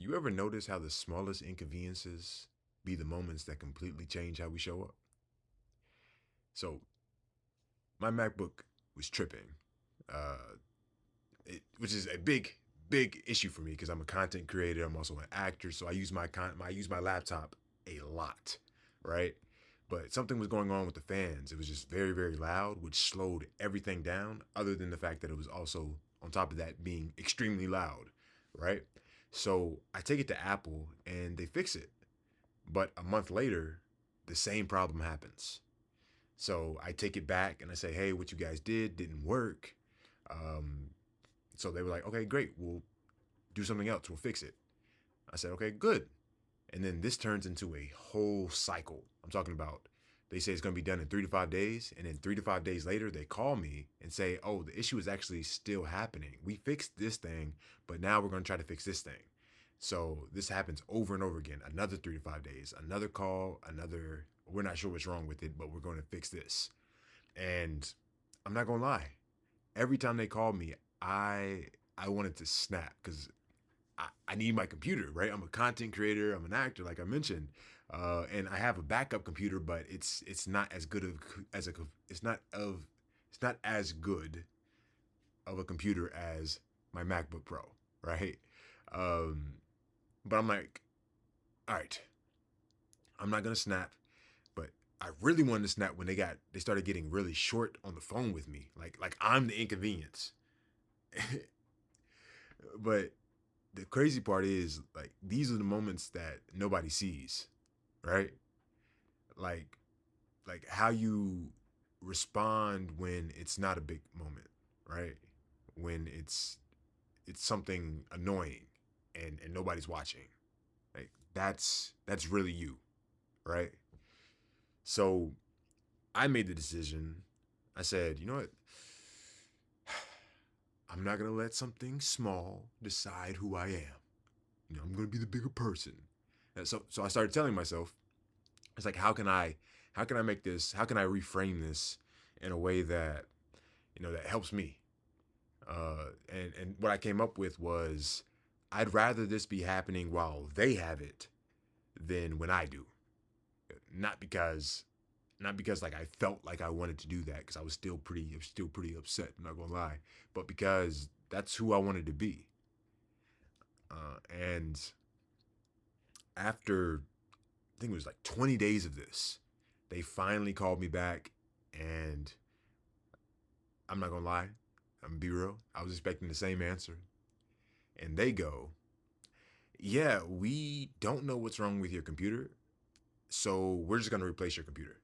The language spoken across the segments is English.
You ever notice how the smallest inconveniences be the moments that completely change how we show up? So, my MacBook was tripping, uh, which is a big issue for me because I'm a content creator. I'm also an actor, so I use my laptop a lot, right? But something was going on with the fans. It was just very loud, which slowed everything down. Other than the fact that it was also on top of that being extremely loud, right? So I take it to Apple and they fix it. But a month later, the same problem happens. So I take it back and I say, hey, what you guys did didn't work. Um, so they were like, okay, great. We'll do something else. We'll fix it. I said, okay, good. And then this turns into a whole cycle. I'm talking about they say it's going to be done in 3 to 5 days. And then 3 to 5 days later, they call me and say, oh, the issue is actually still happening. We fixed this thing, but now we're going to try to fix this thing. So this happens over and over again. Another 3 to 5 days, another call, we're not sure what's wrong with it, but we're going to fix this. And I'm not going to lie. Every time they called me, I wanted to snap because I need my computer, right? I'm a content creator. I'm an actor, like I mentioned, and I have a backup computer, but it's not as good as a it's not as good of a computer as my MacBook Pro, right? Um, but I'm like, all right, I'm not gonna snap, but I really wanted to snap when they started getting really short on the phone with me, like I'm the inconvenience. But the crazy part is like these are the moments that nobody sees, right? Like how you respond when it's not a big moment, right? When it's something annoying and nobody's watching. Like that's really you, right? So I made the decision. I said, you know what? I'm not gonna let something small decide who I am. I'm gonna be the bigger person. And so I started telling myself, it's like how can I make this, how can I reframe this in a way that, that helps me. And what I came up with was I'd rather this be happening while they have it than when I do. Not because like I felt like I wanted to do that because I was still pretty upset, I'm not gonna lie, but because that's who I wanted to be. And after I think it was like 20 days of this, they finally called me back, and I'm not gonna lie, I'm gonna be real. I was expecting the same answer, and they go, "Yeah, we don't know what's wrong with your computer, so we're just gonna replace your computer."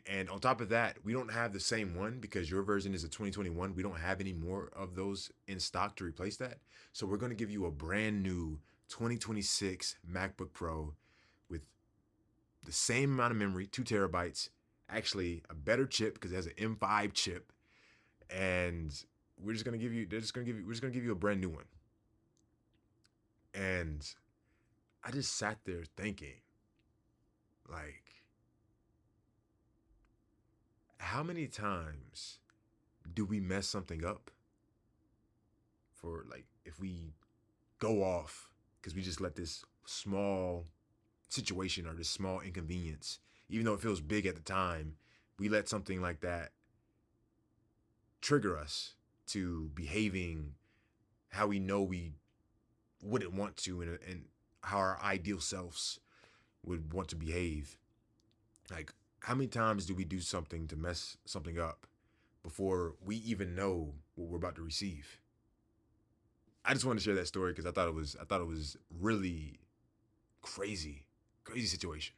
And on top of that, we don't have the same one because your version is a 2021. We don't have any more of those in stock to replace that. So we're going to give you a brand new 2026 MacBook Pro with the same amount of memory, 2 terabytes, actually a better chip because it has an M5 chip. And we're just going to give you a brand new one. And I just sat there thinking, like, how many times do we mess something up for, like, if we go off because we just let this small situation or this small inconvenience, even though it feels big at the time, we let something like that trigger us to behaving how we know we wouldn't want to, and how our ideal selves would want to behave. Like, how many times do we do something to mess something up before we even know what we're about to receive? I just wanted to share that story because I thought it was really crazy situation.